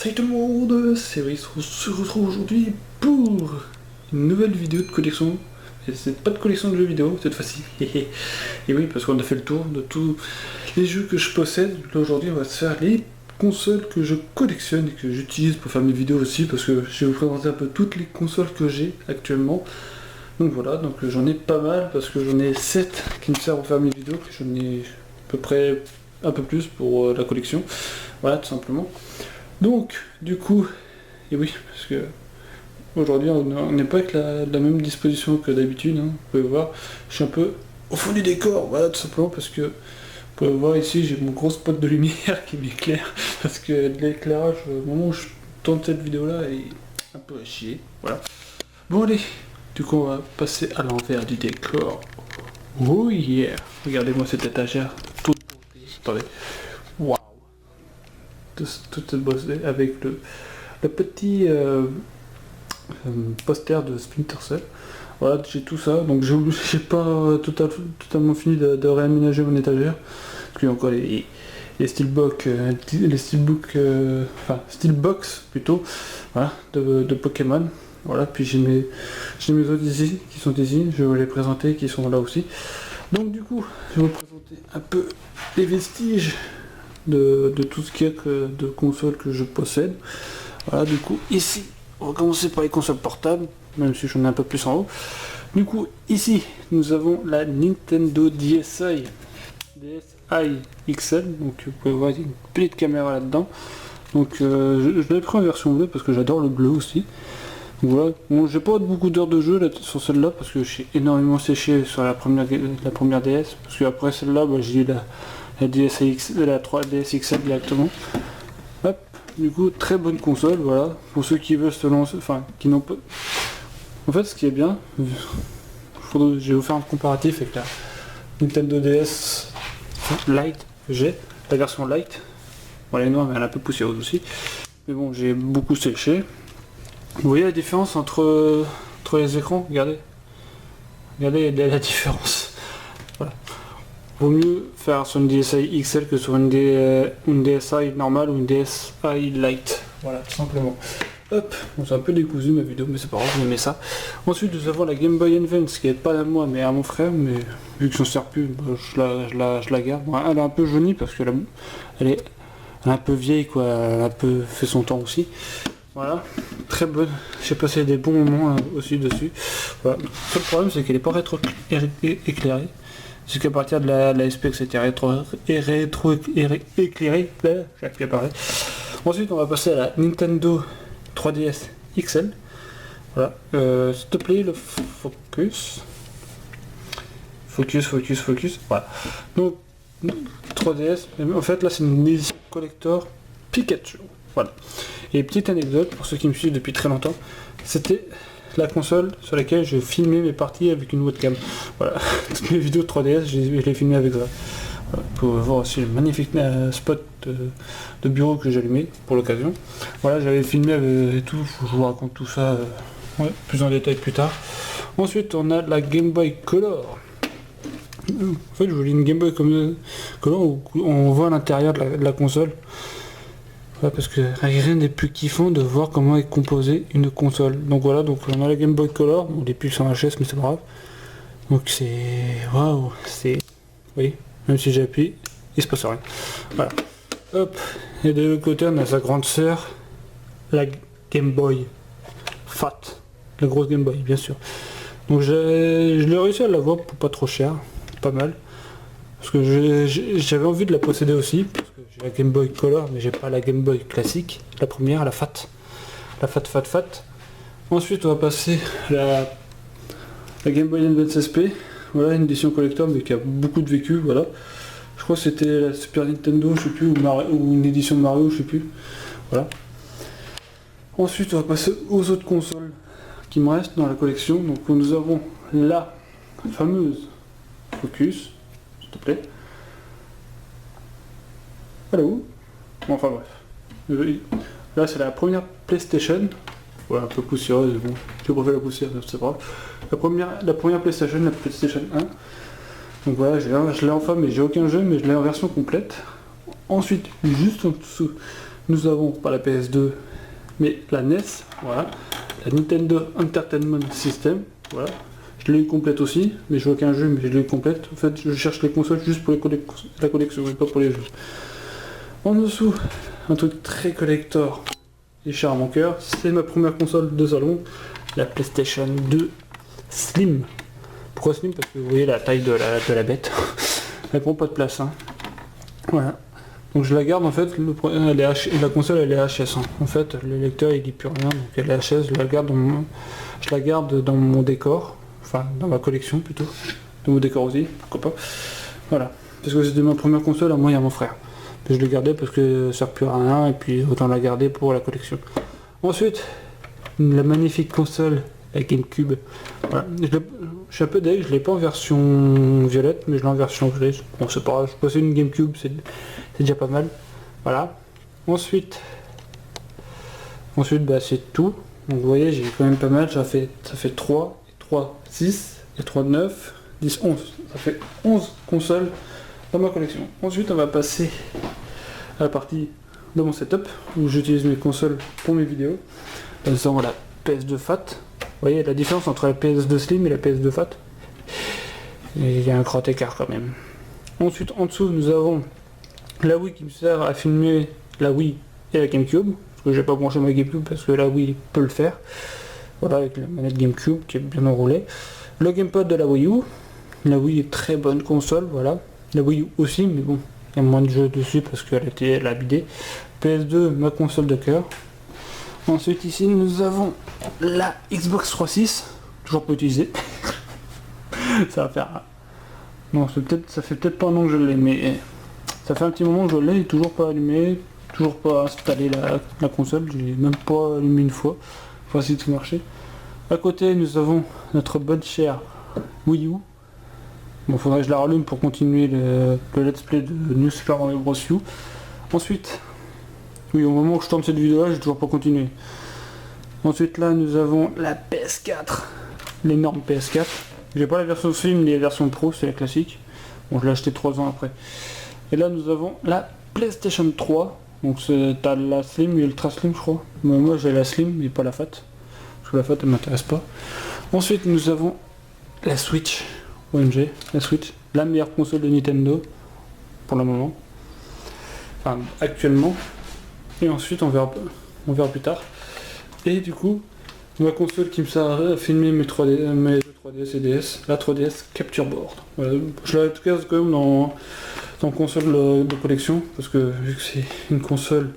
Salut tout le monde, c'est Brice, on se retrouve aujourd'hui pour une nouvelle vidéo de collection. Et c'est pas de collection de jeux vidéo cette fois-ci. Et oui, parce qu'on a fait le tour de tous les jeux que je possède. Là aujourd'hui on va se faire les consoles que je collectionne et que j'utilise pour faire mes vidéos aussi, parce que je vais vous présenter un peu toutes les consoles que j'ai actuellement. Donc voilà, donc j'en ai pas mal parce que j'en ai 7 qui me servent pour faire mes vidéos, j'en ai à peu près un peu plus pour la collection. Voilà, tout simplement. Donc, du coup, et oui, parce que aujourd'hui on n'est pas avec la même disposition que d'habitude, hein, vous pouvez voir, je suis un peu au fond du décor, voilà, tout simplement parce que, vous pouvez voir ici, j'ai mon gros spot de lumière qui m'éclaire, parce que l'éclairage, au moment où je tourne cette vidéo là, est un peu à chier, voilà. Bon allez, du coup on va passer à l'envers du décor. Oh yeah, regardez-moi cette étagère, toute beauté, attendez, waouh. Tout cette bossée avec le petit poster de Splinter Cell. Voilà, j'ai tout ça, donc j'ai pas totalement fini de réaménager mon étagère. Puis encore les steelbook, steelbox plutôt, voilà, de Pokémon. Voilà, puis j'ai mes autres ici, qui sont ici, je vais vous les présenter, qui sont là aussi. Donc du coup, je vais vous présenter un peu les vestiges de tout ce qu'il y a de consoles que je possède. Voilà, du coup, ici, on va commencer par les consoles portables, même si j'en ai un peu plus en haut. Du coup, ici, nous avons la Nintendo DSi XL, donc vous pouvez voir une petite caméra là-dedans. Donc je l'ai pris en version bleue parce que j'adore le bleu aussi. Donc, voilà, bon, j'ai pas beaucoup d'heures de jeu là, sur celle-là parce que j'ai énormément séché sur la première DS, parce qu'après celle-là, bah, j'ai eu la 3DS XL directement. Hop, du coup, très bonne console, voilà. Pour ceux qui veulent se lancer, enfin, qui n'ont pas... En fait, ce qui est bien, je vais vous faire un comparatif avec la Nintendo DS Lite que j'ai, la version Lite. Bon, elle est noire, mais elle est un peu poussiéreuse aussi. Mais bon, j'ai beaucoup séché. Vous voyez la différence entre les écrans? Regardez. Regardez la différence. Voilà. Vaut mieux faire sur une DSi XL que sur une DSi normale ou une DSi Lite. Voilà, tout simplement. Hop, bon, c'est un peu décousu ma vidéo, mais c'est pas grave, vous aimez ça. Ensuite, nous avons la Game Boy Advance, qui n'est pas à moi, mais à mon frère, mais vu que j'en sers plus, bah, je la garde. Bon, elle est un peu jaunie parce que elle est un peu vieille, quoi. Elle a un peu fait son temps aussi. Voilà, très bonne. J'ai passé des bons moments aussi dessus. Voilà. Le seul problème, c'est qu'elle n'est pas rétro-éclairée. C'est qu'à partir de la SP que c'était rétro-éclairé. J'arrive plus à parler. Ensuite, on va passer à la Nintendo 3DS XL. Voilà. S'il te plaît, le focus. Focus. Voilà. Donc, 3DS. En fait, là, c'est une édition collector Pikachu. Voilà. Et petite anecdote, pour ceux qui me suivent depuis très longtemps, c'était la console sur laquelle je filmais mes parties avec une webcam. Voilà. Toutes mes vidéos de 3DS, je les filmais avec ça. Voilà. Pour voir aussi le magnifique spot de bureau que j'allumais pour l'occasion. Voilà, j'avais filmé et tout, je vous raconte tout ça plus en détail plus tard. Ensuite, on a la Game Boy Color. En fait, je voulais une Game Boy Color où on voit l'intérieur de la console. Ouais, parce que rien n'est plus kiffant de voir comment est composée une console. Donc voilà, donc on a la Game Boy Color, bon, les puces sont HS mais c'est pas grave. Donc c'est... Waouh, c'est... Oui, même si j'appuie, il se passe rien. Voilà. Hop, et de l'autre côté on a sa grande sœur, la Game Boy Fat. La grosse Game Boy, bien sûr. Donc je l'ai réussi à l'avoir pour pas trop cher, pas mal. Parce que j'avais envie de la posséder aussi. J'ai la Game Boy Color, mais j'ai pas la Game Boy classique, la première, la Fat. La Fat. Ensuite, on va passer à la Game Boy Advance SP. Voilà, une édition collector, mais qui a beaucoup de vécu, voilà. Je crois que c'était la Super Nintendo, je sais plus, ou une édition Mario, je sais plus. Voilà. Ensuite, on va passer aux autres consoles qui me restent dans la collection. Donc, nous avons la fameuse Focus, s'il te plaît. Voilà où. Bon, enfin bref. Là c'est la première PlayStation. Voilà, un peu poussiéreuse, bon, j'ai préféré la poussière, c'est pas grave. La première PlayStation, la PlayStation 1. Donc voilà, je l'ai enfin, mais j'ai aucun jeu, mais je l'ai en version complète. Ensuite, juste en dessous, nous avons pas la PS2, mais la NES, voilà, la Nintendo Entertainment System, voilà. Je l'ai eu complète aussi, mais je vois qu'un jeu, mais je l'ai eu complète. En fait, je cherche les consoles juste pour la collection, et pas pour les jeux. En dessous, un truc très collector et cher à mon cœur, c'est ma première console de salon, la PlayStation 2 Slim. Pourquoi Slim? Parce que vous voyez la taille de la bête. Elle prend pas de place, hein. Voilà. Donc je la garde en fait, la console elle est HS. Hein. En fait, le lecteur il dit plus rien, donc elle est HS, je la garde dans mon décor, enfin dans ma collection plutôt, dans mon décor aussi, pourquoi pas. Voilà. Parce que c'était ma première console à moi et à mon frère. Je l'ai gardée parce que ça sert plus à rien et puis autant la garder pour la collection. Ensuite, la magnifique console, la GameCube. Voilà. Je suis un peu deg, je l'ai pas en version violette, mais je l'ai en version grise. Bon, c'est pas grave, je possède une GameCube, c'est déjà pas mal. Voilà. Ensuite, bah, c'est tout. Donc vous voyez, j'ai quand même pas mal. Ça fait 3, 6, et 3, 9, 10, 11. Ça fait 11 consoles dans ma collection. Ensuite, on va passer à la partie de mon setup, où j'utilise mes consoles pour mes vidéos. Là, nous avons la PS2 Fat. Vous voyez la différence entre la PS2 Slim et la PS2 Fat. Et il y a un grand écart quand même. Ensuite, en dessous, nous avons la Wii qui me sert à filmer la Wii et la GameCube. Parce que j'ai pas branché ma GameCube parce que la Wii peut le faire. Voilà, avec la manette GameCube qui est bien enroulée. Le gamepad de la Wii U. La Wii est très bonne console, voilà. La Wii U aussi, mais bon, il y a moins de jeux dessus parce qu'elle a bidé. PS2, ma console de cœur. Ensuite ici nous avons la Xbox 360, toujours pas utilisée. Ça va faire... Non, ça fait peut-être pas un an que je l'ai, mais ça fait un petit moment que je l'ai, toujours pas allumé, toujours pas installé la console, j'ai même pas allumé une fois. Faut essayer de tout marcher. À côté nous avons notre bonne chère Wii U. Bon, faudrait que je la rallume pour continuer le let's play de New Super Mario Bros. U. Ensuite, oui, au moment où je tourne cette vidéo là, j'ai toujours pas continué. Ensuite là, nous avons la PS4, l'énorme PS4. J'ai pas la version Slim ni la version Pro, c'est la classique. Bon, je l'ai acheté 3 ans après. Et là, nous avons la PlayStation 3. Donc t'as la Slim et l'Ultra Slim, je crois. Mais moi, j'ai la Slim, mais pas la Fat. Parce que la Fat, elle m'intéresse pas. Ensuite, nous avons la Switch. OMG, la Switch, la meilleure console de Nintendo pour le moment, enfin actuellement, et ensuite on verra plus tard. Et du coup, ma console qui me sert à filmer mes 3DS et DS, la 3DS Capture Board. Voilà. Je la case quand même dans console de collection, parce que vu que c'est une console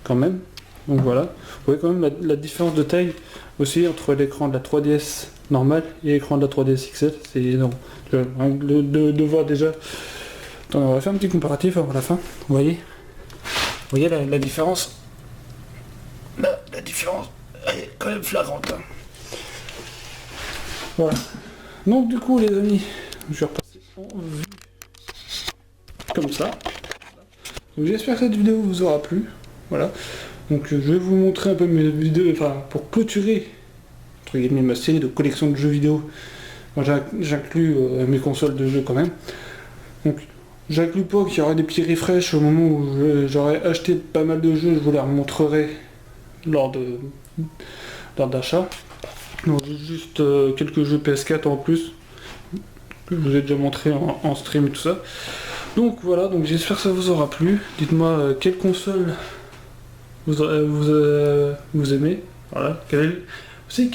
quand même, donc voilà. Vous voyez quand même la différence de taille aussi entre l'écran de la 3DS normale et l'écran de la 3DS XL, c'est énorme. De voir déjà, attends, on va faire un petit comparatif avant la fin. Vous voyez la différence. La différence est quand même flagrante. Hein. Voilà. Donc du coup les amis, je vais repasser en vue comme ça. Donc j'espère que cette vidéo vous aura plu. Voilà. Donc je vais vous montrer un peu mes vidéos, enfin pour clôturer entre guillemets ma série de collection de jeux vidéo. Moi j'inclus mes consoles de jeux quand même. Donc j'inclus pas qu'il y aura des petits refresh au moment où j'aurai acheté pas mal de jeux, je vous les remontrerai lors d'achat. Donc juste quelques jeux PS4 en plus que je vous ai déjà montré en stream et tout ça. Donc voilà, donc j'espère que ça vous aura plu. Dites-moi quelle console vous aimez, voilà. Quelle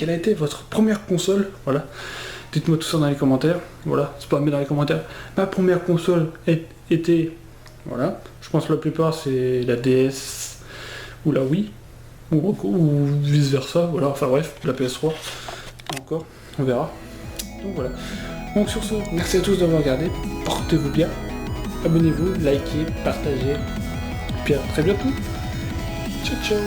a été votre première console, voilà. Dites-moi tout ça dans les commentaires, voilà. C'est pas mis dans les commentaires. Ma première console était, voilà. Je pense que la plupart c'est la DS ou la Wii ou vice versa, voilà. Enfin bref, la PS3 encore, on verra. Donc voilà. Donc sur ce, merci à tous d'avoir regardé. Portez-vous bien. Abonnez-vous, likez, partagez. Et puis à très bientôt. Ciao ciao.